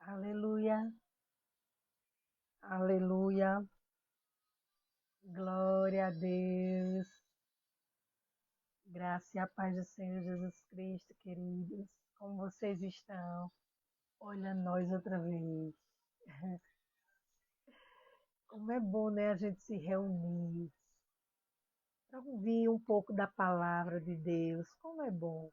Aleluia, aleluia, glória a Deus, graça e a paz do Senhor Jesus Cristo, queridos. Como vocês estão? Olha nós outra vez. Como é bom, né, a gente se reunir para ouvir um pouco da palavra de Deus. Como é bom.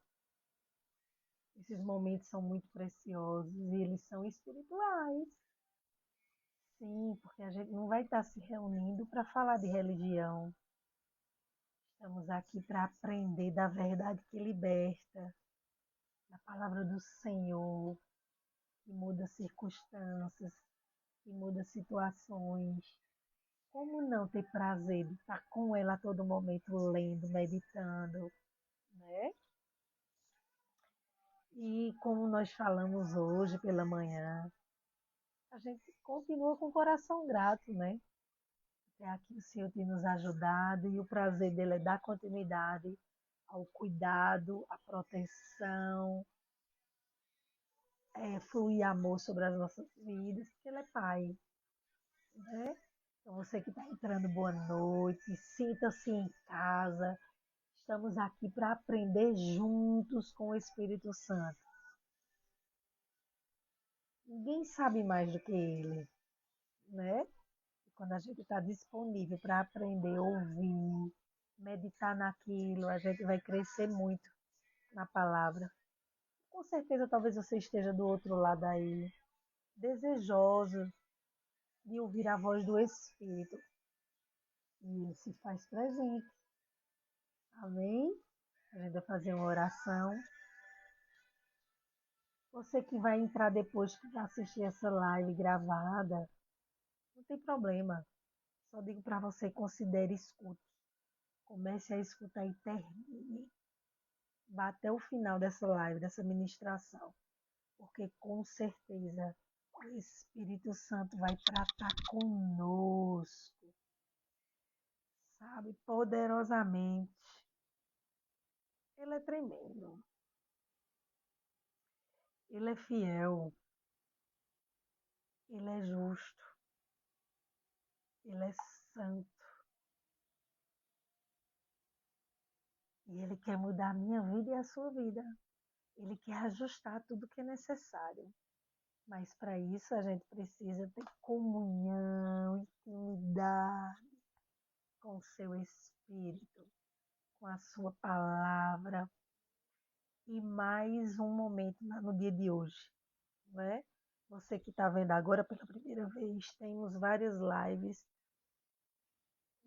Esses momentos são muito preciosos e eles são espirituais. Sim, porque a gente não vai estar se reunindo para falar de religião. Estamos aqui para aprender da verdade que liberta, da palavra do Senhor, que muda circunstâncias, que muda situações. Como não ter prazer de estar com ela a todo momento, lendo, meditando, né? E como nós falamos hoje pela manhã, a gente continua com o coração grato, né? É aqui o Senhor tem nos ajudado e o prazer dele é dar continuidade ao cuidado, à proteção, fluir amor sobre as nossas vidas, porque Ele é Pai, né? Então, você que está entrando, boa noite, sinta-se em casa. Estamos aqui para aprender juntos com o Espírito Santo. Ninguém sabe mais do que Ele, né? E quando a gente está disponível para aprender, ouvir, meditar naquilo, a gente vai crescer muito na palavra. Com certeza, talvez você esteja do outro lado aí, desejoso de ouvir a voz do Espírito. E ele se faz presente. Amém? A gente vai fazer uma oração. Você que vai entrar depois que assistir essa live gravada, não tem problema. Só digo para você, considere escuta. Comece a escutar e termine. Vá até o final dessa live, dessa ministração. Porque com certeza o Espírito Santo vai tratar conosco, sabe, poderosamente. Ele é tremendo. Ele é fiel. Ele é justo. Ele é santo. E Ele quer mudar a minha vida e a sua vida. Ele quer ajustar tudo que é necessário. Mas para isso a gente precisa ter comunhão, intimidade com o seu Espírito, com a sua palavra. E mais um momento no dia de hoje, né? Você que está vendo agora pela primeira vez, temos várias lives,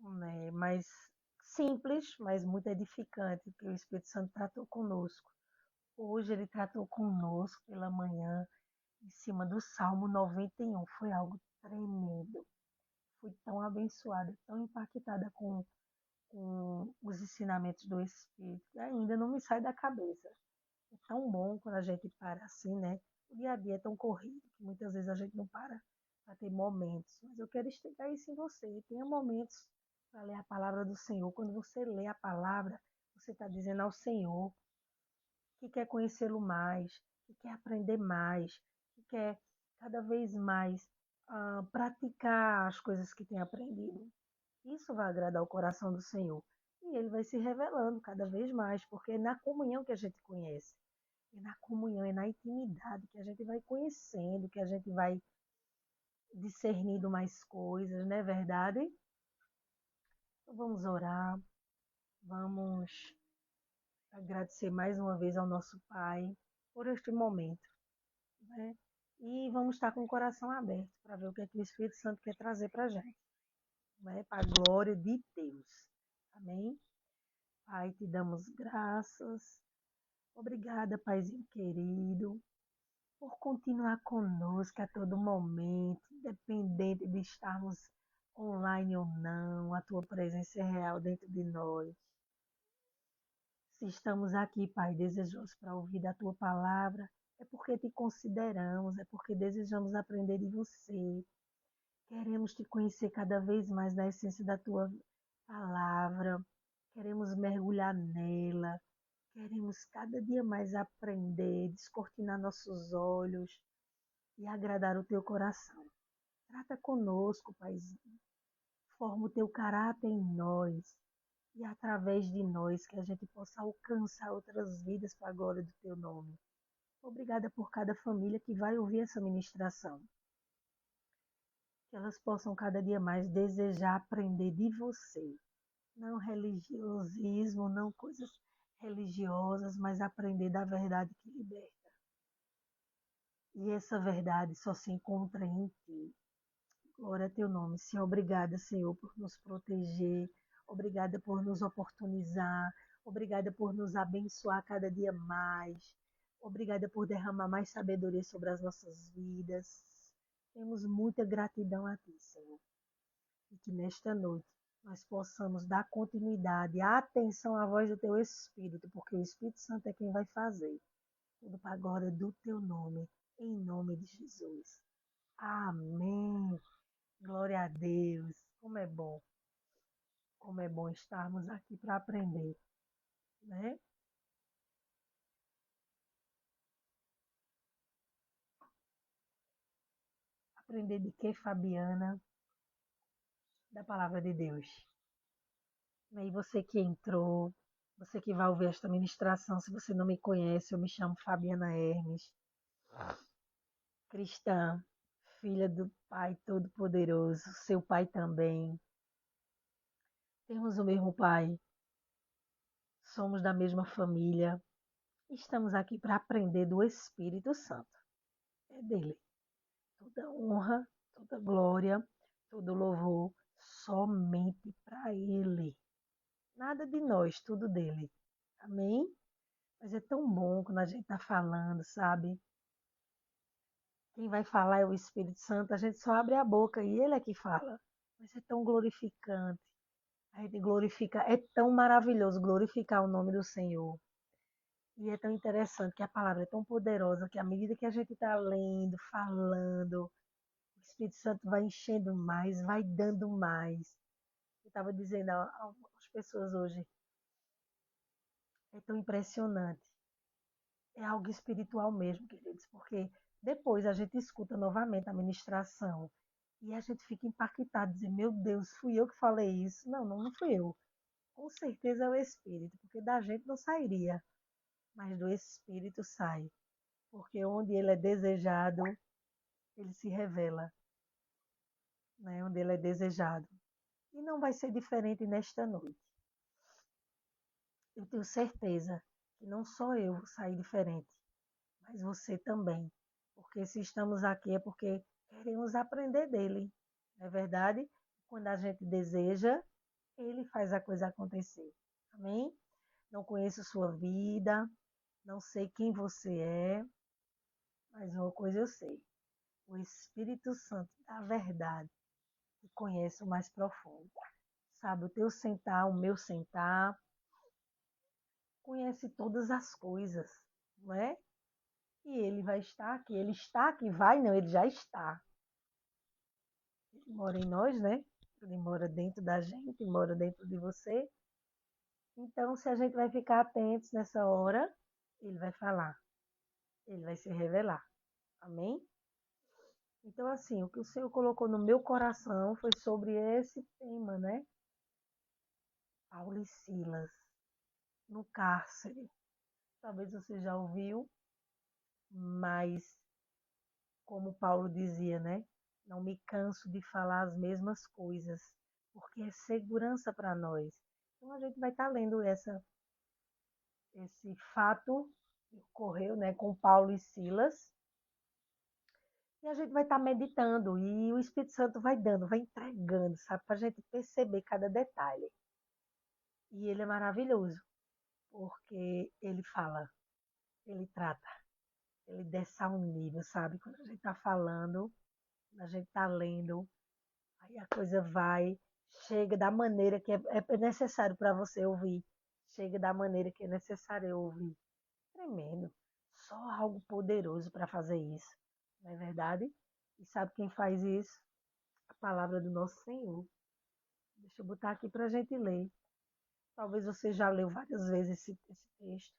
né? Mais simples, mas muito edificante, que o Espírito Santo tratou conosco. Hoje ele tratou conosco pela manhã, em cima do Salmo 91. Foi algo tremendo. Fui tão abençoada, tão impactada com os ensinamentos do Espírito, que ainda não me sai da cabeça. É tão bom quando a gente para assim, né? O dia a dia é tão corrido que muitas vezes a gente não para ter momentos. Mas eu quero esticar isso em você. Tenha momentos para ler a palavra do Senhor. Quando você lê a palavra, você está dizendo ao Senhor que quer conhecê-lo mais, que quer aprender mais, que quer cada vez mais praticar as coisas que tem aprendido. Isso vai agradar o coração do Senhor. E ele vai se revelando cada vez mais, porque é na comunhão que a gente conhece. É na comunhão, é na intimidade que a gente vai conhecendo, que a gente vai discernindo mais coisas, não é verdade? Então vamos orar, vamos agradecer mais uma vez ao nosso Pai por este momento, né? E vamos estar com o coração aberto para ver o que, é que o Espírito Santo quer trazer para a gente, né? Para a glória de Deus. Amém? Pai, te damos graças. Obrigada, Paizinho querido, por continuar conosco a todo momento, independente de estarmos online ou não, a tua presença é real dentro de nós. Se estamos aqui, Pai, desejosos para ouvir da tua palavra, é porque te consideramos, é porque desejamos aprender de você. Queremos te conhecer cada vez mais na essência da tua palavra, queremos mergulhar nela, queremos cada dia mais aprender, descortinar nossos olhos, e agradar o teu coração. Trata conosco, Paizinho. Forma o teu caráter em nós e através de nós que a gente possa alcançar outras vidas para a glória do teu nome. Obrigada por cada família que vai ouvir essa ministração. Que elas possam cada dia mais desejar aprender de você. Não religiosismo, não coisas religiosas, mas aprender da verdade que liberta. E essa verdade só se encontra em ti. Glória a teu nome, Senhor. Obrigada, Senhor, por nos proteger. Obrigada por nos oportunizar. Obrigada por nos abençoar cada dia mais. Obrigada por derramar mais sabedoria sobre as nossas vidas. Temos muita gratidão a ti, Senhor. E que nesta noite nós possamos dar continuidade, atenção à voz do teu Espírito, porque o Espírito Santo é quem vai fazer. Tudo para a glória do teu nome, em nome de Jesus. Amém. Glória a Deus. Como é bom estarmos aqui para aprender, né? Aprender de que, Fabiana? Da palavra de Deus. E você que entrou, você que vai ouvir esta ministração, se você não me conhece, eu me chamo Fabiana Hermes, cristã, filha do Pai Todo-Poderoso, seu pai também. Temos o mesmo pai, somos da mesma família. Estamos aqui para aprender do Espírito Santo. É dele. Toda honra, toda glória, todo louvor, somente para ele. Nada de nós, tudo dele. Amém? Mas é tão bom quando a gente está falando, sabe? Quem vai falar é o Espírito Santo, a gente só abre a boca e ele é que fala. Mas é tão glorificante. A gente glorifica, é tão maravilhoso glorificar o nome do Senhor. E é tão interessante que a palavra é tão poderosa que à medida que a gente está lendo, falando, o Espírito Santo vai enchendo mais, vai dando mais. Eu estava dizendo às pessoas hoje, é tão impressionante. É algo espiritual mesmo, queridos, porque depois a gente escuta novamente a ministração e a gente fica impactado, dizer, meu Deus, fui eu que falei isso? Não, não fui eu. Com certeza é o Espírito, porque da gente não sairia, mas do Espírito sai. Porque onde ele é desejado, ele se revela, né? Onde ele é desejado. E não vai ser diferente nesta noite. Eu tenho certeza que não só eu vou sair diferente, mas você também. Porque se estamos aqui é porque queremos aprender dele. Não é verdade? Quando a gente deseja, ele faz a coisa acontecer. Amém? Não conheço sua vida, não sei quem você é, mas uma coisa eu sei. O Espírito Santo da verdade que conhece o mais profundo. Sabe o teu sentar, o meu sentar, conhece todas as coisas, não é? E ele vai estar aqui. Ele está aqui, vai não, ele já está. Ele mora em nós, né? Ele mora dentro da gente, mora dentro de você. Então, se a gente vai ficar atentos nessa hora, ele vai falar, ele vai se revelar. Amém? Então, assim, o que o Senhor colocou no meu coração foi sobre esse tema, né? Paulo e Silas, no cárcere. Talvez você já ouviu, mas como Paulo dizia, né? Não me canso de falar as mesmas coisas, porque é segurança para nós. Então a gente vai estar lendo esse fato que ocorreu, né, com Paulo e Silas, e a gente vai estar meditando e o Espírito Santo vai dando, vai entregando, sabe, para a gente perceber cada detalhe. E ele é maravilhoso, porque ele fala, ele trata, ele desce a um nível, sabe? Quando a gente está falando, a gente está lendo, aí a coisa vai, chega da maneira que é necessário para você ouvir. Chega da maneira que é necessário ouvir. Tremendo. Só algo poderoso para fazer isso. Não é verdade? E sabe quem faz isso? A palavra do nosso Senhor. Deixa eu botar aqui para a gente ler. Talvez você já leu várias vezes esse texto.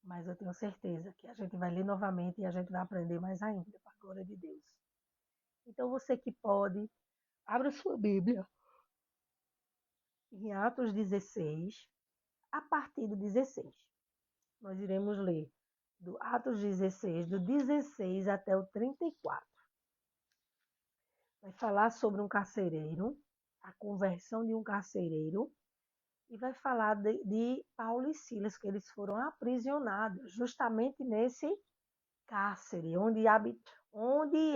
mas eu tenho certeza que a gente vai ler novamente e a gente vai aprender mais ainda, para a glória de Deus. Então, você que pode, abra sua Bíblia em Atos 16, a partir do 16. Nós iremos ler do Atos 16, do 16 até o 34. Vai falar sobre um carcereiro, a conversão de um carcereiro, e vai falar de Paulo e Silas, que eles foram aprisionados justamente nesse cárcere, onde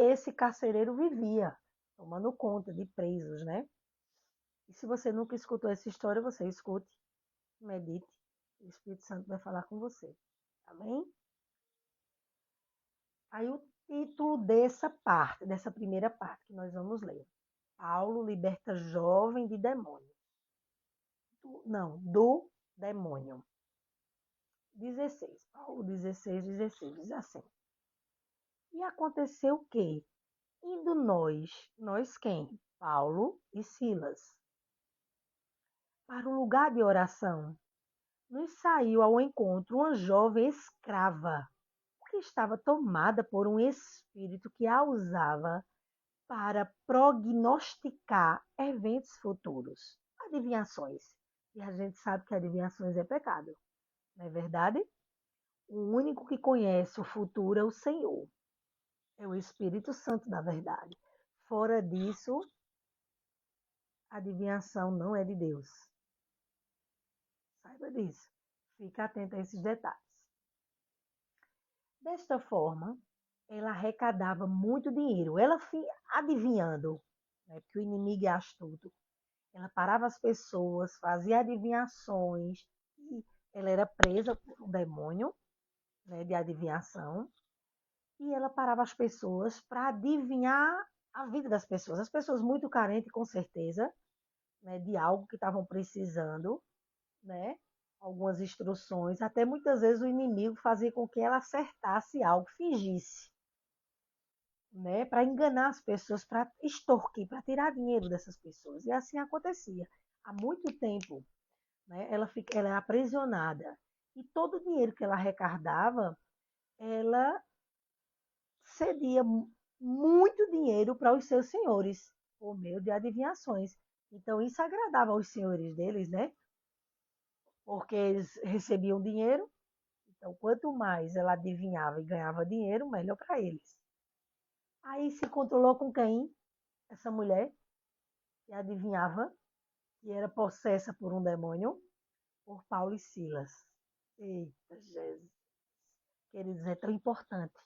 esse carcereiro vivia, tomando conta de presos, né? E se você nunca escutou essa história, você escute, medite, o Espírito Santo vai falar com você. Amém? Aí o título dessa primeira parte que nós vamos ler. Paulo liberta jovem de demônio. Do demônio. 16. Paulo 16, 16 diz assim. E aconteceu que, indo nós quem? Paulo e Silas, para o lugar de oração, nos saiu ao encontro uma jovem escrava, que estava tomada por um espírito que a usava para prognosticar eventos futuros, adivinhações. E a gente sabe que adivinhações é pecado, não é verdade? O único que conhece o futuro é o Senhor, é o Espírito Santo da verdade. Fora disso, a adivinhação não é de Deus. Saiba disso. Fique atento a esses detalhes. Desta forma, ela arrecadava muito dinheiro. Ela adivinhando, né, porque o inimigo é astuto. Ela parava as pessoas, fazia adivinhações. E ela era presa por um demônio, né, de adivinhação. E ela parava as pessoas para adivinhar a vida das pessoas. As pessoas muito carentes, com certeza, né, de algo que estavam precisando, né? Algumas instruções, até muitas vezes o inimigo fazia com que ela acertasse algo, fingisse, né? Para enganar as pessoas, para extorquir, para tirar dinheiro dessas pessoas. E assim acontecia. Há muito tempo, né? Ela é aprisionada. E todo o dinheiro que ela arrecadava, ela cedia muito dinheiro para os seus senhores, por meio de adivinhações. Então, isso agradava aos senhores deles, né? Porque eles recebiam dinheiro. Então, quanto mais ela adivinhava e ganhava dinheiro, melhor para eles. Aí se controlou com quem? Essa mulher que adivinhava, que era possessa por um demônio, por Paulo e Silas. Eita, Jesus. Queridos, é tão importante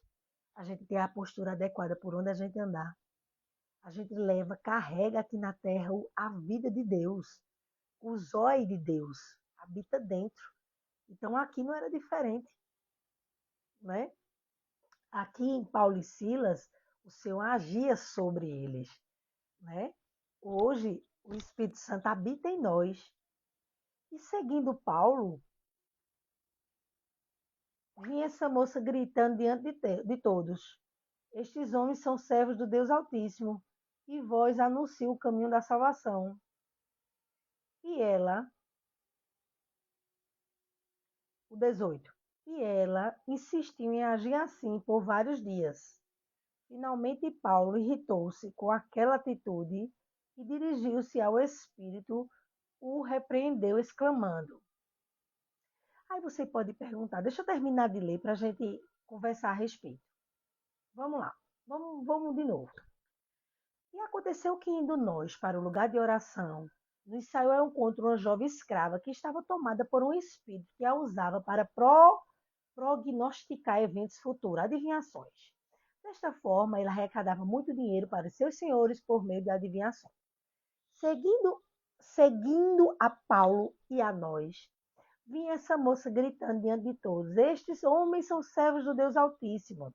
a gente ter a postura adequada por onde a gente andar. A gente carrega aqui na terra a vida de Deus, o zóio de Deus, habita dentro. Então aqui não era diferente, né? Aqui em Paulo e Silas, o Senhor agia sobre eles, né? Hoje, o Espírito Santo habita em nós. E seguindo Paulo, vinha essa moça gritando diante de todos. Estes homens são servos do Deus Altíssimo, e vós anuncia o caminho da salvação. E ela, o 18, e ela insistiu em agir assim por vários dias. Finalmente, Paulo irritou-se com aquela atitude e dirigiu-se ao Espírito, o repreendeu, exclamando. Aí você pode perguntar, deixa eu terminar de ler para a gente conversar a respeito. Vamos lá, vamos de novo. E aconteceu que, indo nós para o lugar de oração, nos saiu ao encontro uma jovem escrava que estava tomada por um espírito que a usava para prognosticar eventos futuros, adivinhações. Desta forma, ela arrecadava muito dinheiro para seus senhores por meio de adivinhações. Seguindo a Paulo e a nós, vinha essa moça gritando diante de todos: Estes homens são servos do Deus Altíssimo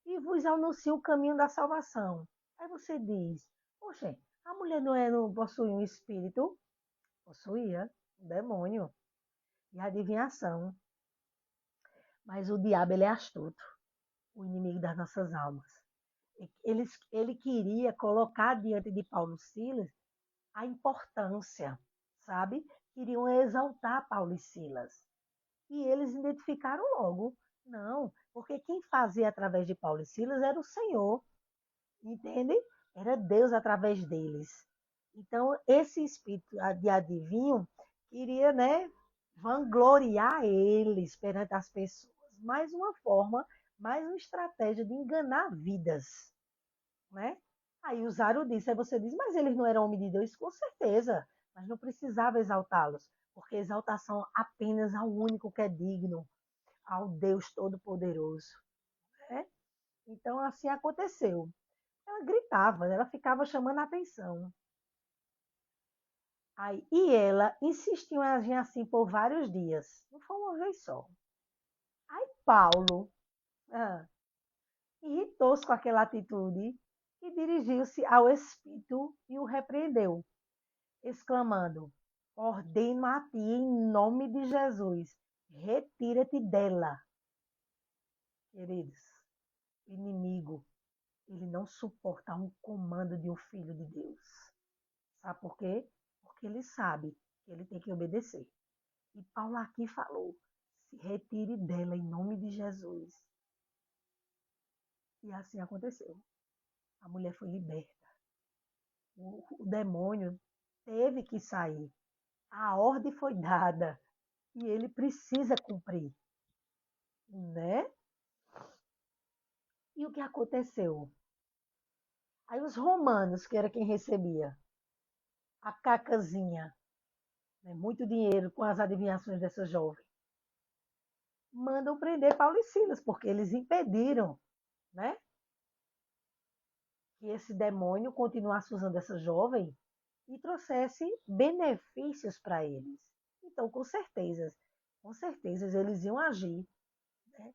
e vos anunciam o caminho da salvação. Aí você diz: Poxa, a mulher não possuía um espírito? Possuía um demônio e adivinhação. Mas o diabo ele é astuto, o inimigo das nossas almas. Ele queria colocar diante de Paulo e Silas a importância, sabe? Queriam exaltar Paulo e Silas. E eles identificaram logo. Não, porque quem fazia através de Paulo e Silas era o Senhor, entende? Era Deus através deles. Então, esse espírito de adivinho queria, né, vangloriar eles perante as pessoas. Mais uma forma, mais uma estratégia de enganar vidas, né? Aí usaram disso. Aí você diz, mas eles não eram homens de Deus? Com certeza, mas não precisava exaltá-los, porque exaltação apenas ao único que é digno, ao Deus Todo-Poderoso, né? Então, assim aconteceu. Ela gritava, ela ficava chamando a atenção. Aí, e ela insistiu em agir assim por vários dias. Não foi uma vez só. Aí Paulo irritou-se com aquela atitude e dirigiu-se ao Espírito e o repreendeu, exclamando: ordeno a ti em nome de Jesus, retira-te dela. Queridos, o inimigo, ele não suporta um comando de um filho de Deus. Sabe por quê? Porque ele sabe que ele tem que obedecer. E Paulo aqui falou: se retire dela em nome de Jesus. E assim aconteceu. A mulher foi liberta. O demônio teve que sair. A ordem foi dada e ele precisa cumprir, né? E o que aconteceu? Aí os romanos, que era quem recebia a cacazinha, né, muito dinheiro com as adivinhações dessa jovem, mandam prender Paulo e Silas, porque eles impediram, né, que esse demônio continuasse usando essa jovem e trouxesse benefícios para eles. Então, com certeza eles iam agir, né,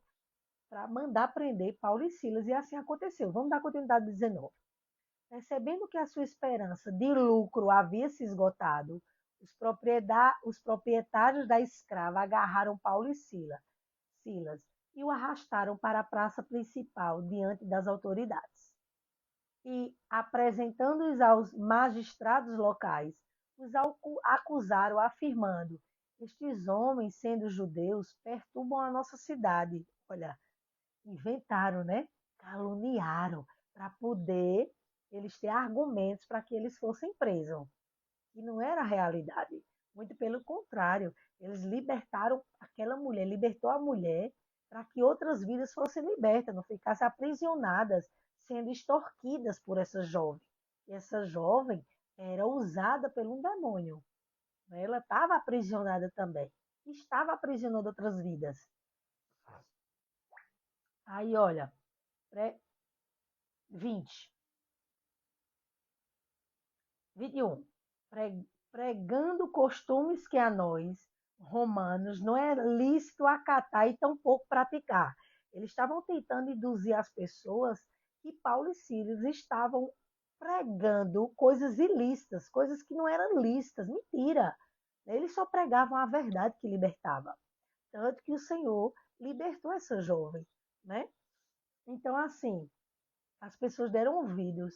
para mandar prender Paulo e Silas, e assim aconteceu. Vamos dar continuidade ao 19. Percebendo que a sua esperança de lucro havia se esgotado, os proprietários da escrava agarraram Paulo e Silas e o arrastaram para a praça principal diante das autoridades. E, apresentando-os aos magistrados locais, os acusaram, afirmando: estes homens, sendo judeus, perturbam a nossa cidade. Olha, inventaram, né? Caluniaram para poder eles ter argumentos para que eles fossem presos. E não era a realidade. Muito pelo contrário, eles libertaram aquela mulher, libertou a mulher para que outras vidas fossem libertas, não ficassem aprisionadas, sendo extorquidas por essa jovem. E essa jovem era usada por um demônio. Ela estava aprisionada também. Estava aprisionando outras vidas. Aí, olha, 20, 21. Pregando costumes que a nós, romanos, não é lícito acatar e tampouco praticar. Eles estavam tentando induzir as pessoas que Paulo e Silas estavam pregando coisas ilícitas, coisas que não eram lícitas, mentira. Eles só pregavam a verdade que libertava. Tanto que o Senhor libertou essa jovem, né? Então, assim, as pessoas deram ouvidos.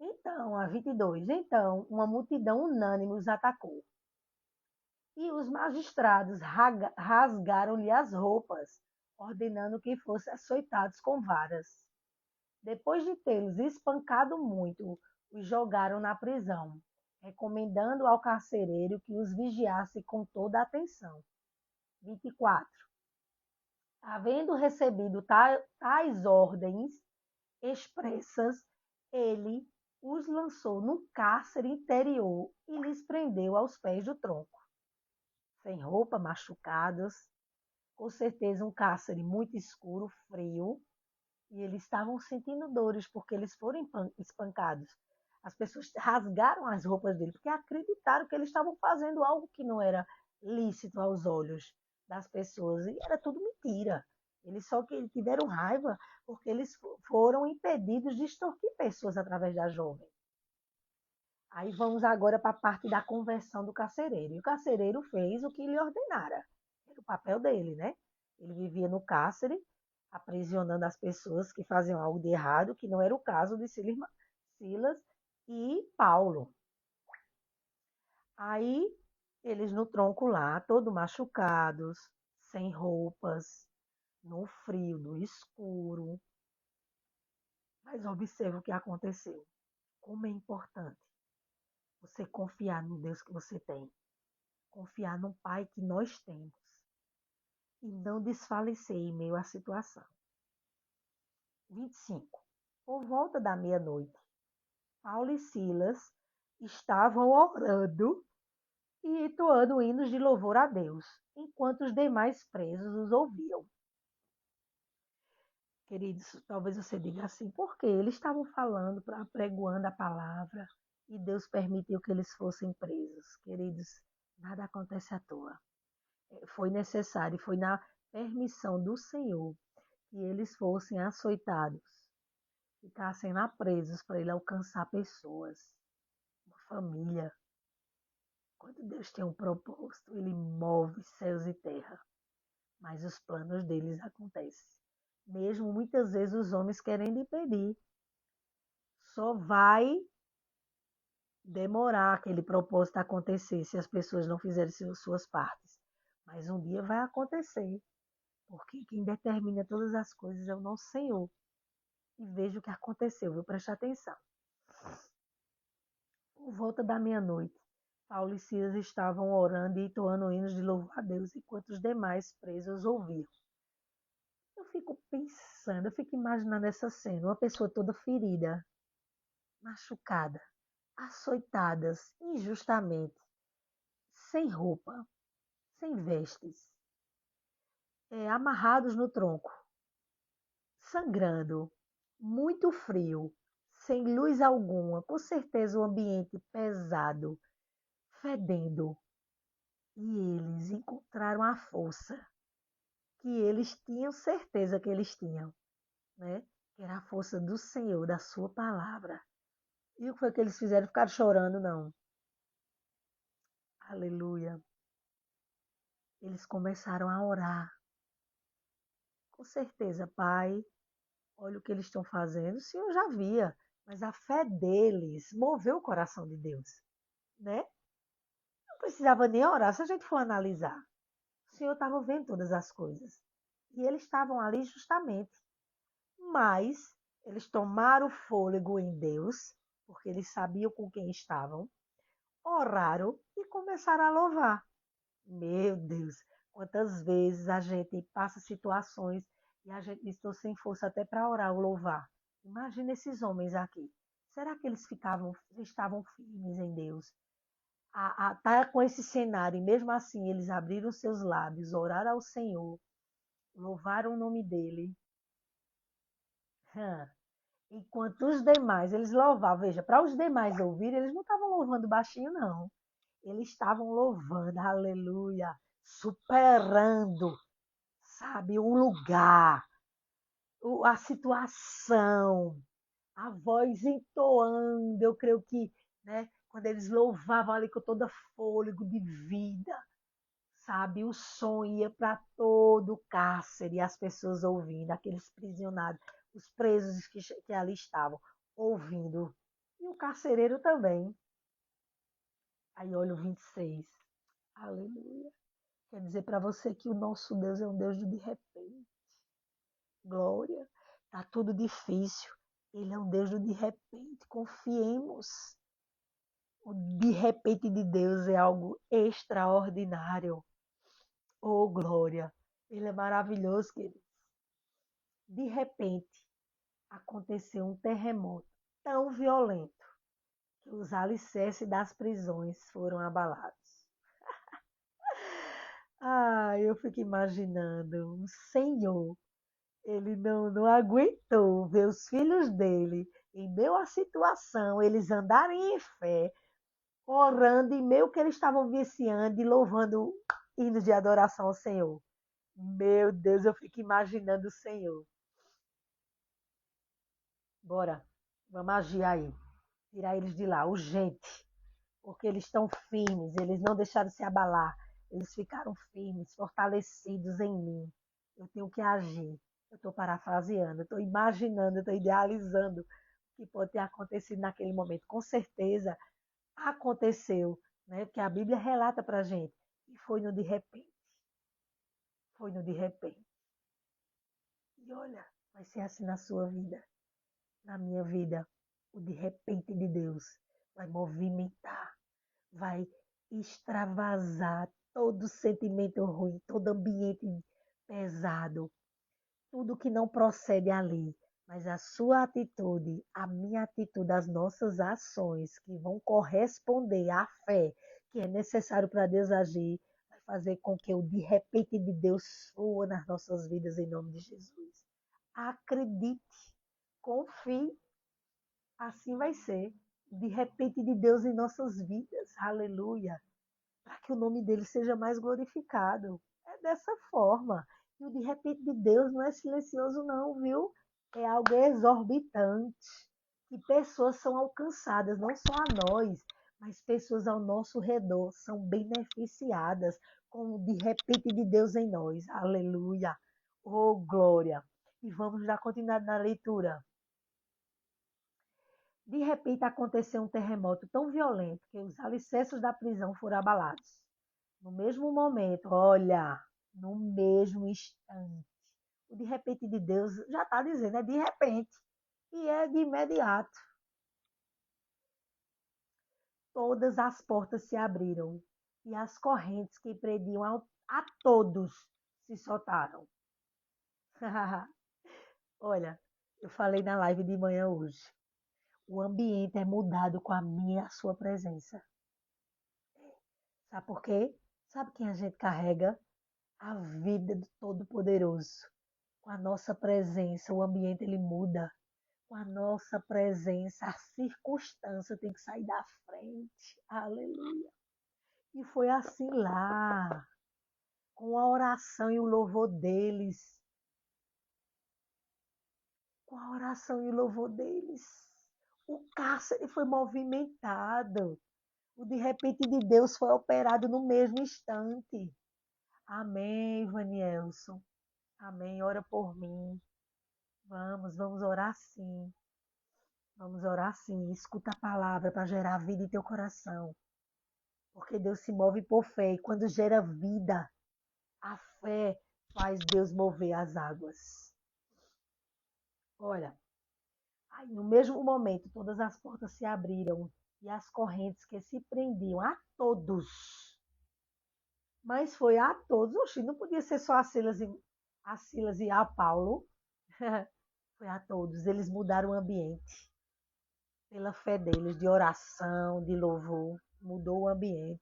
Então, a 22. Então, uma multidão unânime os atacou. E os magistrados rasgaram-lhe as roupas, ordenando que fossem açoitados com varas. Depois de tê-los espancado muito, os jogaram na prisão, recomendando ao carcereiro que os vigiasse com toda a atenção. 24. Havendo recebido tais ordens expressas, ele os lançou no cárcere interior e lhes prendeu aos pés do tronco. Sem roupa, machucados, com certeza um cárcere muito escuro, frio, e eles estavam sentindo dores porque eles foram espancados. As pessoas rasgaram as roupas dele porque acreditaram que eles estavam fazendo algo que não era lícito aos olhos das pessoas, e era tudo mentira. Eles só que tiveram raiva porque eles foram impedidos de extorquir pessoas através da jovem. Aí vamos agora para a parte da conversão do carcereiro. E o carcereiro fez o que lhe ordenara. Era o papel dele, né? Ele vivia no cárcere, aprisionando as pessoas que faziam algo de errado, que não era o caso de Silas e Paulo. Aí eles no tronco lá, todos machucados, sem roupas, no frio, no escuro. Mas observe o que aconteceu. Como é importante você confiar no Deus que você tem, confiar no Pai que nós temos e não desfalecer em meio à situação. 25. Por volta da meia-noite, Paulo e Silas estavam orando e entoando hinos de louvor a Deus, enquanto os demais presos os ouviam. Queridos, talvez você diga assim, porque eles estavam falando, pregoando a palavra, e Deus permitiu que eles fossem presos. Queridos, nada acontece à toa. Foi necessário, foi na permissão do Senhor que eles fossem açoitados, ficassem lá presos para ele alcançar pessoas, uma família. Quando Deus tem um propósito, ele move céus e terra, mas os planos deles acontecem. Mesmo muitas vezes os homens querendo impedir. Só vai demorar aquele propósito acontecer se as pessoas não fizerem suas partes. Mas um dia vai acontecer, porque quem determina todas as coisas é o nosso Senhor. E veja o que aconteceu, viu? Preste atenção. Por volta da meia-noite, Paulo e Silas estavam orando e entoando hinos de louvor a Deus, enquanto os demais presos ouviam. Eu fico pensando, eu fico imaginando essa cena, uma pessoa toda ferida, machucada, açoitadas injustamente, sem roupa, sem vestes, amarrados no tronco, sangrando, muito frio, sem luz alguma, com certeza um ambiente pesado, fedendo. E eles encontraram a força que eles tinham certeza que eles tinham, né? Que era a força do Senhor, da sua palavra. E o que foi que eles fizeram? Ficaram chorando, não. Aleluia. Eles começaram a orar. Com certeza, Pai, olha o que eles estão fazendo. O Senhor já via, mas a fé deles moveu o coração de Deus, né? Não precisava nem orar, se a gente for analisar. O Senhor estava vendo todas as coisas. E eles estavam ali justamente. Mas eles tomaram fôlego em Deus, porque eles sabiam com quem estavam, oraram e começaram a louvar. Meu Deus, quantas vezes a gente passa situações e a gente diz, estou sem força até para orar ou louvar. Imagina esses homens aqui. Será que eles estavam firmes em Deus? Tá com esse cenário, e mesmo assim eles abriram seus lábios, oraram ao Senhor, louvaram o nome dele. Enquanto os demais, eles louvavam, veja, para os demais ouvirem, eles não estavam louvando baixinho, não. Eles estavam louvando, aleluia, superando, sabe, o lugar, a situação, a voz entoando. Eu creio que, né, quando eles louvavam ali com toda fôlego de vida, sabe, o som ia para todo o cárcere e as pessoas ouvindo, aqueles prisionados, os presos que ali estavam, ouvindo. E o carcereiro também. Aí olha o 26. Aleluia. Quer dizer para você que o nosso Deus é um Deus de repente. Glória. Tá tudo difícil. Ele é um Deus de repente. Confiemos. O de repente de Deus é algo extraordinário. Oh, glória. Ele é maravilhoso, querido. De repente, aconteceu um terremoto tão violento que os alicerces das prisões foram abalados. Eu fico imaginando, o Senhor, ele não aguentou ver os filhos dele, em meio à situação, eles andarem em fé, orando, em meio que eles estavam viciando e louvando hinos de adoração ao Senhor. Meu Deus, eu fico imaginando o Senhor. Bora, vamos agir aí. Tirar eles de lá, urgente. Porque eles estão firmes, eles não deixaram se abalar. Eles ficaram firmes, fortalecidos em mim. Eu tenho que agir. Eu estou parafraseando, eu estou imaginando, eu estou idealizando o que pode ter acontecido naquele momento. Com certeza aconteceu, né? Porque a Bíblia relata para a gente. E foi no de repente. Foi no de repente. E olha, vai ser assim na sua vida, na minha vida. O de repente de Deus vai movimentar, vai extravasar todo sentimento ruim, todo ambiente pesado, tudo que não procede ali. Mas a sua atitude, a minha atitude, as nossas ações que vão corresponder à fé que é necessário para Deus agir, vai fazer com que o de repente de Deus flua nas nossas vidas em nome de Jesus. Acredite, confie, assim vai ser. De repente de Deus em nossas vidas, aleluia, para que o nome dele seja mais glorificado. É dessa forma. E o de repente de Deus não é silencioso, não, viu? É algo exorbitante. Que pessoas são alcançadas, não só a nós, mas pessoas ao nosso redor são beneficiadas com o de repente de Deus em nós. Aleluia. Oh, glória. E vamos dar continuidade na leitura. De repente aconteceu um terremoto tão violento que os alicerces da prisão foram abalados. No mesmo momento, olha, no mesmo instante. O de repente de Deus já está dizendo, é de repente. E é de imediato. Todas as portas se abriram e as correntes que prendiam a todos se soltaram. Olha, eu falei na live de manhã hoje. O ambiente é mudado com a minha e a sua presença. Sabe por quê? Sabe quem a gente carrega? A vida do Todo-Poderoso. Com a nossa presença, o ambiente ele muda. Com a nossa presença, a circunstância tem que sair da frente. Aleluia. E foi assim lá, com a oração e o louvor deles. Com a oração e o louvor deles. O cárcere foi movimentado. O de repente de Deus foi operado no mesmo instante. Amém, Vanielson. Amém. Ora por mim. Vamos orar sim. Vamos orar sim. Escuta a palavra para gerar vida em teu coração. Porque Deus se move por fé. E quando gera vida, a fé faz Deus mover as águas. Olha, aí no mesmo momento, todas as portas se abriram e as correntes que se prendiam a todos. Mas foi a todos. Oxi, não podia ser só a Silas e a Paulo. Foi a todos. Eles mudaram o ambiente. Pela fé deles, de oração, de louvor, mudou o ambiente.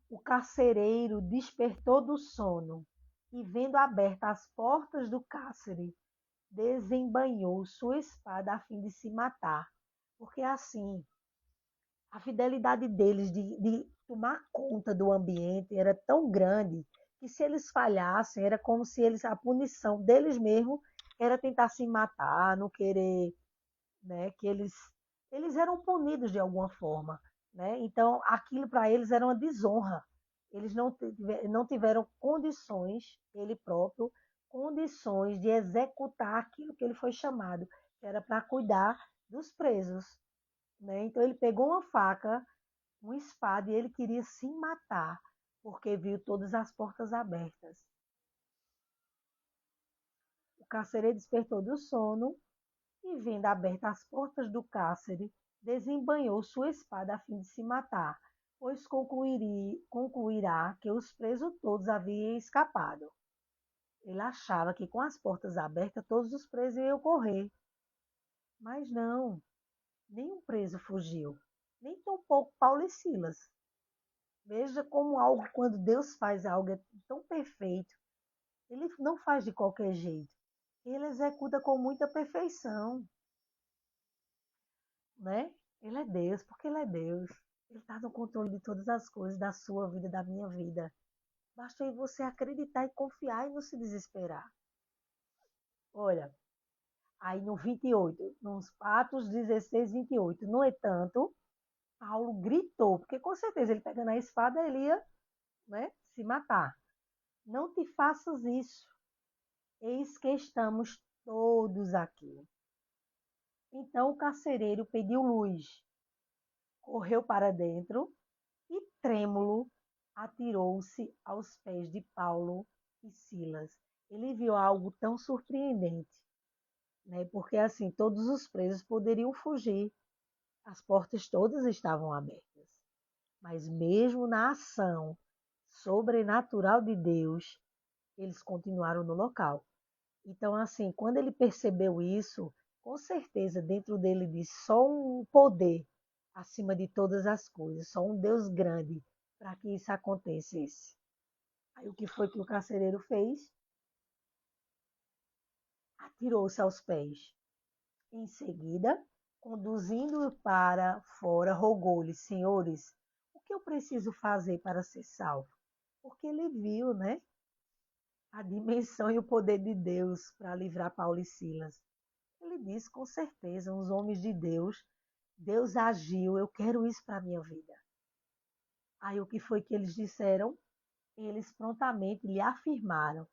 O carcereiro despertou do sono e, vendo abertas as portas do cárcere, desembainhou sua espada a fim de se matar. Porque assim, a fidelidade deles de tomar conta do ambiente era tão grande que se eles falhassem, era como se a punição deles mesmos era tentar se matar, não querer, né, que eles eram punidos de alguma forma, né? Então, aquilo para eles era uma desonra. Eles não tiveram condições, ele próprio, condições de executar aquilo que ele foi chamado, que era para cuidar dos presos, né? Então, ele pegou uma faca, uma espada e ele queria se matar, porque viu todas as portas abertas. O carcereiro despertou do sono e, vendo abertas as portas do cárcere, desembainhou sua espada a fim de se matar, pois concluirá que os presos todos haviam escapado. Ele achava que com as portas abertas todos os presos iam correr. Mas não, nenhum preso fugiu, nem tampouco Paulo e Silas. Veja como algo, quando Deus faz algo tão perfeito, ele não faz de qualquer jeito. Ele executa com muita perfeição, né? Ele é Deus, porque ele é Deus. Ele está no controle de todas as coisas, da sua vida, da minha vida. Basta aí você acreditar e confiar e não se desesperar. Olha, aí no 28, nos Atos 16, 28. No entanto, Paulo gritou, porque com certeza ele pegando a espada, ele ia, né, se matar. Não te faças isso. Eis que estamos todos aqui. Então o carcereiro pediu luz, correu para dentro e, trêmulo, atirou-se aos pés de Paulo e Silas. Ele viu algo tão surpreendente, né? Porque assim, todos os presos poderiam fugir, as portas todas estavam abertas. Mas mesmo na ação sobrenatural de Deus, eles continuaram no local. Então, assim, quando ele percebeu isso, com certeza dentro dele disse só um poder acima de todas as coisas, só um Deus grande para que isso acontecesse. Aí o que foi que o carcereiro fez? Atirou-se aos pés. Em seguida, conduzindo-o para fora, rogou-lhe: Senhores, o que eu preciso fazer para ser salvo? Porque ele viu, né, a dimensão e o poder de Deus para livrar Paulo e Silas. Ele disse com certeza, uns homens de Deus, Deus agiu, eu quero isso para a minha vida. Aí o que foi que eles disseram? Eles prontamente lhe afirmaram: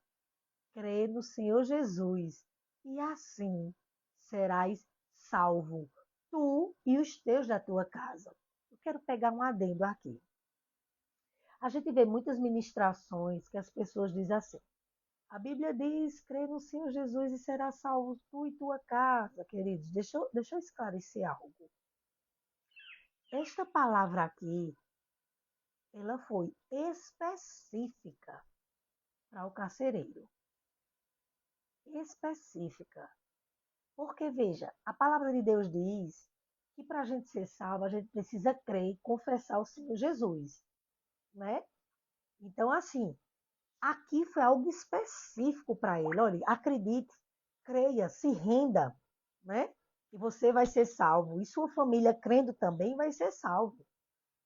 crê no Senhor Jesus, e assim serás salvo, tu e os teus da tua casa. Eu quero pegar um adendo aqui. A gente vê muitas ministrações que as pessoas dizem assim: a Bíblia diz, crê no Senhor Jesus e será salvo tu e tua casa, queridos. Deixa eu esclarecer algo. Esta palavra aqui, ela foi específica para o carcereiro. Específica. Porque, veja, a palavra de Deus diz que para a gente ser salvo, a gente precisa crer e confessar o Senhor Jesus, né? Então, assim, aqui foi algo específico para ele. Olha, acredite, creia, se renda, né? E você vai ser salvo. E sua família crendo também vai ser salvo,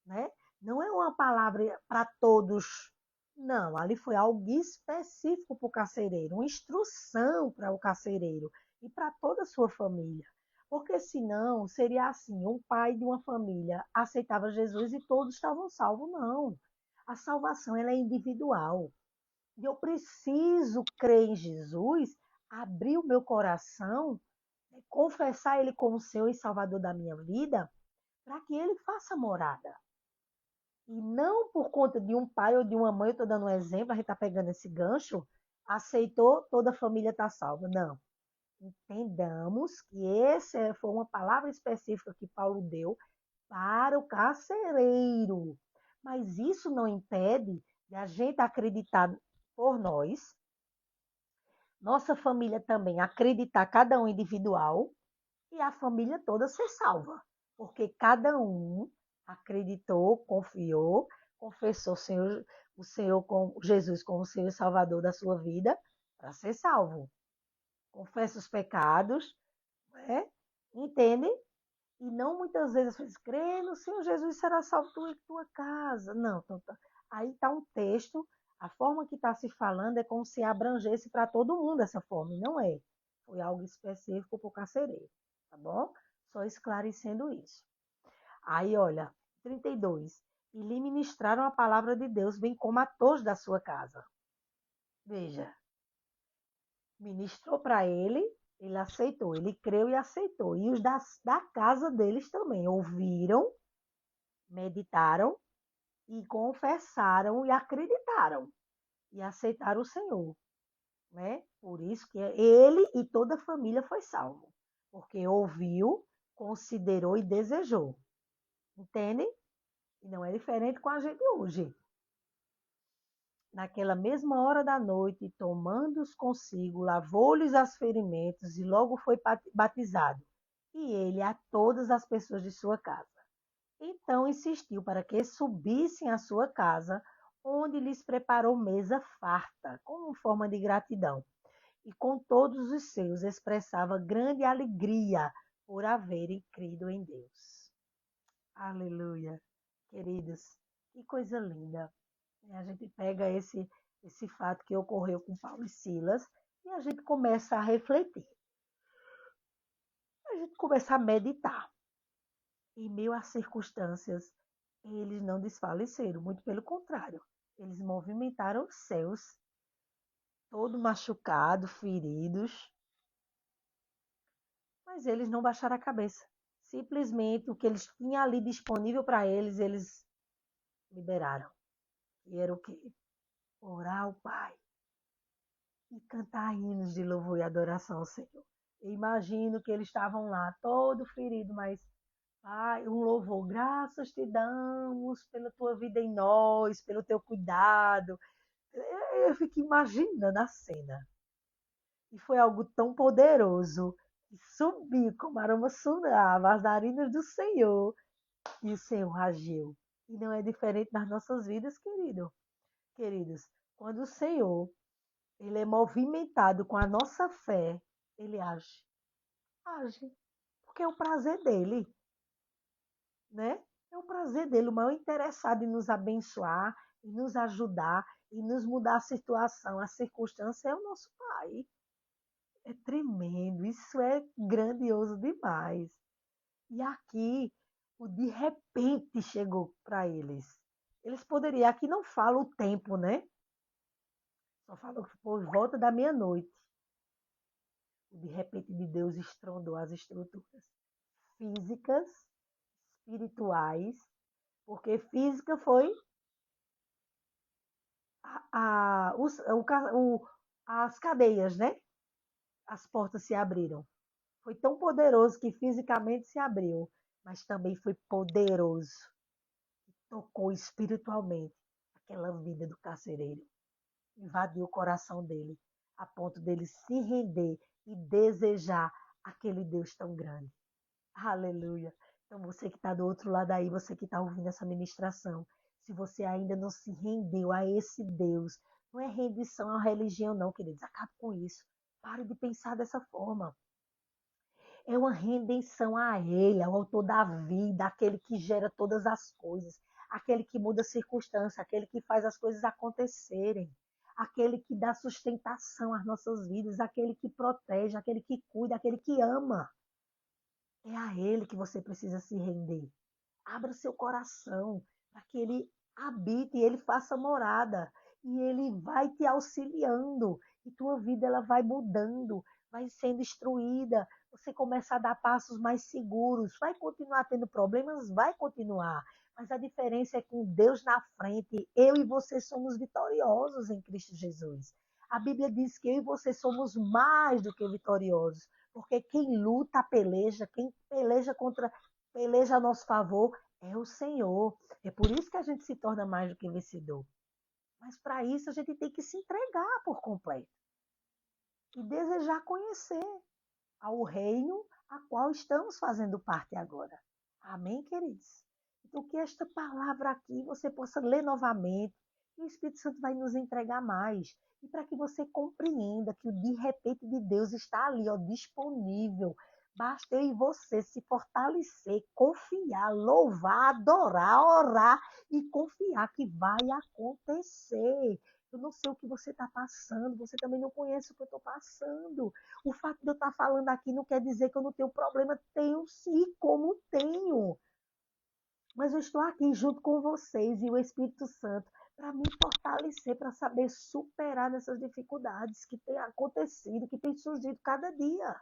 né? Não é uma palavra para todos. Não, ali foi algo específico para o carcereiro, uma instrução para o carcereiro e para toda a sua família. Porque senão seria assim, um pai de uma família aceitava Jesus e todos estavam salvos. Não. A salvação ela é individual. E eu preciso crer em Jesus, abrir o meu coração, confessar Ele como Senhor e Salvador da minha vida, para que Ele faça morada. E não por conta de um pai ou de uma mãe, eu estou dando um exemplo, a gente está pegando esse gancho, aceitou, toda a família está salva. Não. Entendamos que essa foi uma palavra específica que Paulo deu para o carcereiro. Mas isso não impede de a gente acreditar por nós, nossa família também acreditar, cada um individual, e a família toda ser salva. Porque cada um acreditou, confiou, confessou o Senhor com Jesus como Senhor e Salvador da sua vida para ser salvo. Confessa os pecados, né? Entende? E não muitas vezes as pessoas crê no Senhor Jesus será salvo tu e tua casa. Não, então, aí está um texto, a forma que está se falando é como se abrangesse para todo mundo essa forma, e não é. Foi algo específico para o carcereiro, tá bom? Só esclarecendo isso. Aí, olha, 32. E lhe ministraram a palavra de Deus, bem como a todos da sua casa. Veja, ministrou para ele aceitou, ele creu e aceitou. E os da casa deles também ouviram, meditaram e confessaram e acreditaram e aceitaram o Senhor, né? Por isso que ele e toda a família foi salvo, porque ouviu, considerou e desejou. Entende? E não é diferente com a gente hoje. Naquela mesma hora da noite, tomando-os consigo, lavou-lhes as ferimentos e logo foi batizado, e ele a todas as pessoas de sua casa. Então insistiu para que subissem à sua casa, onde lhes preparou mesa farta, como forma de gratidão. E com todos os seus expressava grande alegria por haverem crido em Deus. Aleluia. Queridos, que coisa linda. A gente pega esse fato que ocorreu com Paulo e Silas e a gente começa a refletir. A gente começa a meditar. Em meio às circunstâncias, eles não desfaleceram, muito pelo contrário. Eles movimentaram os céus, todo machucado, feridos, mas eles não baixaram a cabeça. Simplesmente o que eles tinham ali disponível para eles, eles liberaram. que era o quê? Orar ao Pai e cantar hinos de louvor e adoração ao Senhor. Eu imagino que eles estavam lá, todo ferido, mas Pai, um louvor, graças te damos pela tua vida em nós, pelo teu cuidado. Eu fico imaginando a cena. E foi algo tão poderoso que subiu como aroma sonava as narinas do Senhor e o Senhor agiu. E não é diferente nas nossas vidas, queridos. Quando o Senhor ele é movimentado com a nossa fé, ele age. Age. Porque é o prazer dele, né? É o prazer dele, o maior interessado em nos abençoar, em nos ajudar, em nos mudar a situação, a circunstância é o nosso Pai. É tremendo, isso é grandioso demais. E aqui, o de repente chegou para eles. Eles poderiam, aqui não fala o tempo, né? Só fala que por volta da meia-noite. O de repente de Deus estrondou as estruturas físicas, espirituais, porque física foi as cadeias, né? As portas se abriram. Foi tão poderoso que fisicamente se abriu, mas também foi poderoso. Tocou espiritualmente aquela vida do carcereiro. Invadiu o coração dele, a ponto dele se render e desejar aquele Deus tão grande. Aleluia. Então, você que está do outro lado aí, você que está ouvindo essa ministração, se você ainda não se rendeu a esse Deus, não é rendição à religião, não, queridos. Acabe com isso. Pare de pensar dessa forma. É uma redenção a Ele, ao autor da vida, aquele que gera todas as coisas, aquele que muda a circunstância, aquele que faz as coisas acontecerem, aquele que dá sustentação às nossas vidas, aquele que protege, aquele que cuida, aquele que ama. É a Ele que você precisa se render. Abra seu coração para que Ele habite e Ele faça morada. E Ele vai te auxiliando. E tua vida ela vai mudando, vai sendo instruída. Você começa a dar passos mais seguros. Vai continuar tendo problemas? Vai continuar. Mas a diferença é que com Deus na frente, eu e você somos vitoriosos em Cristo Jesus. A Bíblia diz que eu e você somos mais do que vitoriosos. Porque quem luta, peleja, quem peleja a nosso favor é o Senhor. É por isso que a gente se torna mais do que vencedor. Mas para isso a gente tem que se entregar por completo e desejar conhecer ao reino a qual estamos fazendo parte agora. Amém, queridos? Então, que esta palavra aqui você possa ler novamente e o Espírito Santo vai nos entregar mais. E para que você compreenda que o de repente de Deus está ali, ó, disponível. Basta eu e você se fortalecer, confiar, louvar, adorar, orar e confiar que vai acontecer. Eu não sei o que você está passando, você também não conhece o que eu estou passando. O fato de eu estar falando aqui não quer dizer que eu não tenho problema. Tenho sim, como tenho. Mas eu estou aqui junto com vocês e o Espírito Santo para me fortalecer, para saber superar essas dificuldades que têm acontecido, que têm surgido cada dia.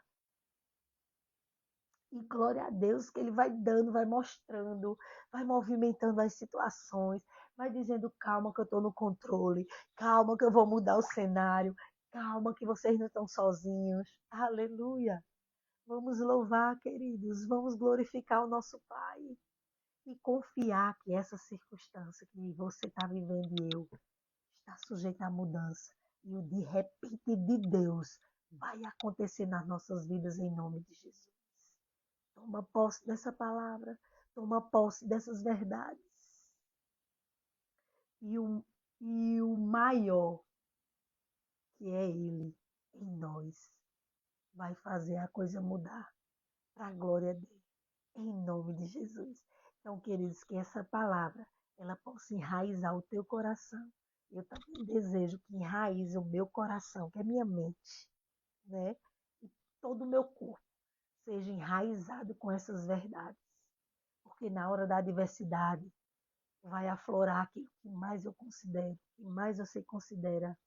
E glória a Deus que Ele vai dando, vai mostrando, vai movimentando as situações, vai dizendo calma que eu estou no controle, calma que eu vou mudar o cenário, calma que vocês não estão sozinhos. Aleluia. Vamos louvar, queridos, vamos glorificar o nosso Pai e confiar que essa circunstância que você está vivendo e eu está sujeita à mudança. E o de repente de Deus vai acontecer nas nossas vidas em nome de Jesus. Toma posse dessa palavra, toma posse dessas verdades. E o maior, que é Ele em nós, vai fazer a coisa mudar para a glória dele. Em nome de Jesus. Então, queridos, que essa palavra ela possa enraizar o teu coração. Eu também desejo que enraize o meu coração, que é minha mente, né? E todo o meu corpo seja enraizado com essas verdades. Porque na hora da adversidade vai aflorar aquilo que mais eu considero, que mais você considera.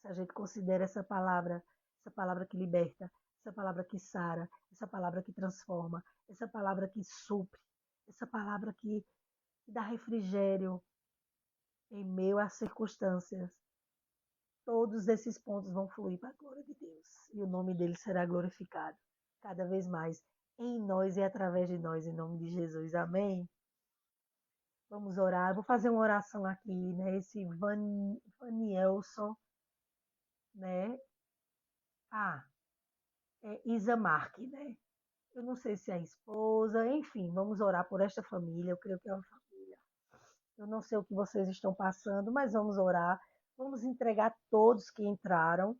Se a gente considera essa palavra que liberta, essa palavra que sara, essa palavra que transforma, essa palavra que supre, essa palavra que dá refrigério, em meio às circunstâncias, todos esses pontos vão fluir para a glória de Deus. E o nome dele será glorificado cada vez mais em nós e através de nós, em nome de Jesus. Amém? Vamos orar. Eu vou fazer uma oração aqui, né? Esse Vanielson, né? Ah, é Isamark, né? Eu não sei se é a esposa, enfim, vamos orar por esta família. Eu creio que é uma família. Eu não sei o que vocês estão passando, mas vamos orar. Vamos entregar todos que entraram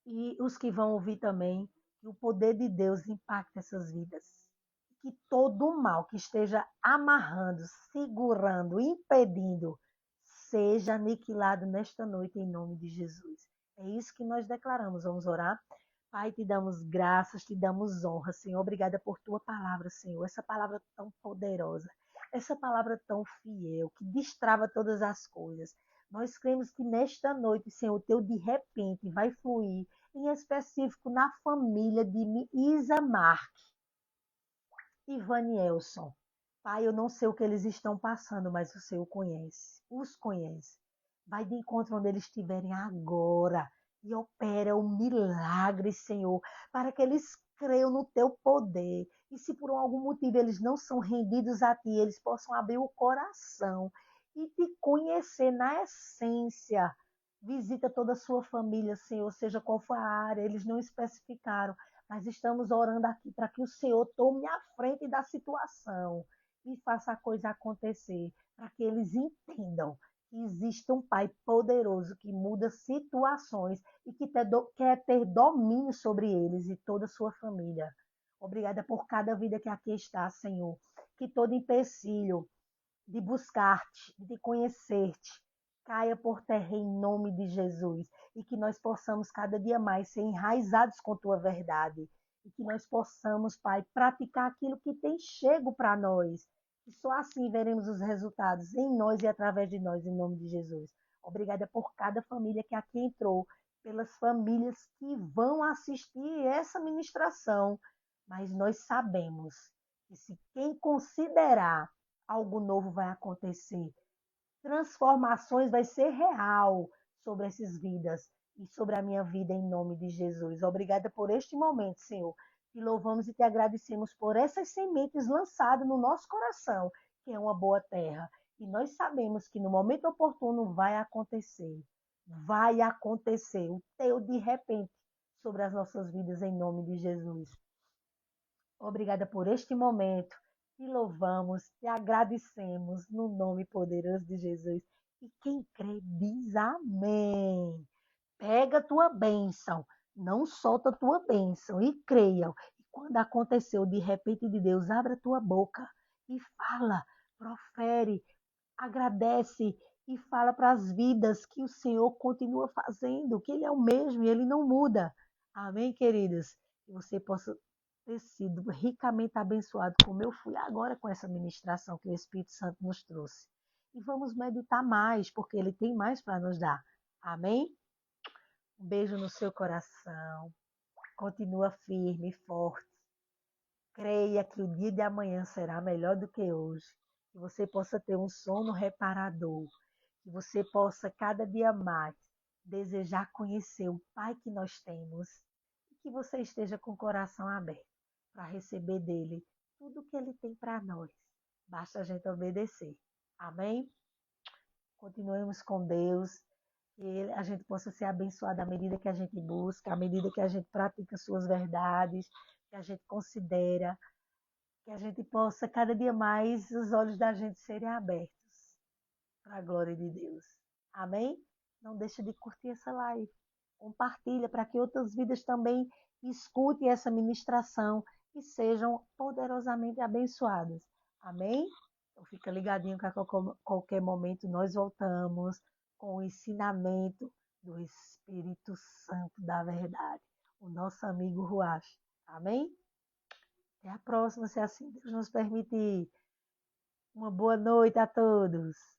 e os que vão ouvir também, que o poder de Deus impacte essas vidas. Que todo o mal que esteja amarrando, segurando, impedindo, seja aniquilado nesta noite em nome de Jesus. É isso que nós declaramos. Vamos orar? Pai, te damos graças, te damos honra, Senhor. Obrigada por tua palavra, Senhor. Essa palavra tão poderosa, essa palavra tão fiel, que destrava todas as coisas. Nós cremos que nesta noite, Senhor, o teu de repente vai fluir, em específico na família de Isa Mark e Vanielson. Pai, eu não sei o que eles estão passando, mas o Senhor conhece, os conhece. Vai de encontro onde eles estiverem agora e opera o milagre, Senhor, para que eles creiam no teu poder. E se por algum motivo eles não são rendidos a ti, eles possam abrir o coração e te conhecer na essência. Visita toda a sua família, Senhor, seja qual for a área, eles não especificaram, mas estamos orando aqui para que o Senhor tome a frente da situação e faça a coisa acontecer, para que eles entendam que existe um Pai poderoso que muda situações e que quer ter domínio sobre eles e toda a sua família. Obrigada por cada vida que aqui está, Senhor. Que todo empecilho de buscar-te, de conhecer-te, caia por terra em nome de Jesus e que nós possamos cada dia mais ser enraizados com tua verdade e que nós possamos, Pai, praticar aquilo que tem chego para nós. E só assim veremos os resultados em nós e através de nós, em nome de Jesus. Obrigada por cada família que aqui entrou, pelas famílias que vão assistir essa ministração. Mas nós sabemos que se quem considerar algo novo vai acontecer. Transformações vai ser real sobre essas vidas e sobre a minha vida em nome de Jesus. Obrigada por este momento, Senhor. Te louvamos e te agradecemos por essas sementes lançadas no nosso coração, que é uma boa terra. E nós sabemos que no momento oportuno vai acontecer. Vai acontecer o teu de repente sobre as nossas vidas em nome de Jesus. Obrigada por este momento. Te louvamos, te agradecemos no nome poderoso de Jesus. E quem crê diz amém. Pega a tua bênção, não solta a tua bênção e creia. E quando aconteceu de repente de Deus, abre a tua boca e fala, profere, agradece e fala para as vidas que o Senhor continua fazendo, que Ele é o mesmo e Ele não muda. Amém, queridos? Que você possa ter sido ricamente abençoado, como eu fui agora com essa ministração que o Espírito Santo nos trouxe. E vamos meditar mais, porque Ele tem mais para nos dar. Amém? Um beijo no seu coração. Continua firme e forte. Creia que o dia de amanhã será melhor do que hoje. Que você possa ter um sono reparador. Que você possa cada dia mais desejar conhecer o Pai que nós temos. E que você esteja com o coração aberto para receber dele tudo o que ele tem para nós. Basta a gente obedecer. Amém? Continuemos com Deus. Que a gente possa ser abençoado à medida que a gente busca, à medida que a gente pratica suas verdades, que a gente considera, que a gente possa cada dia mais os olhos da gente serem abertos para a glória de Deus. Amém? Não deixe de curtir essa live. Compartilha para que outras vidas também escutem essa ministração e sejam poderosamente abençoadas. Amém? Então fica ligadinho que a qualquer momento nós voltamos com o ensinamento do Espírito Santo da verdade, o nosso amigo Ruach. Amém? Até a próxima, se assim Deus nos permitir. Uma boa noite a todos.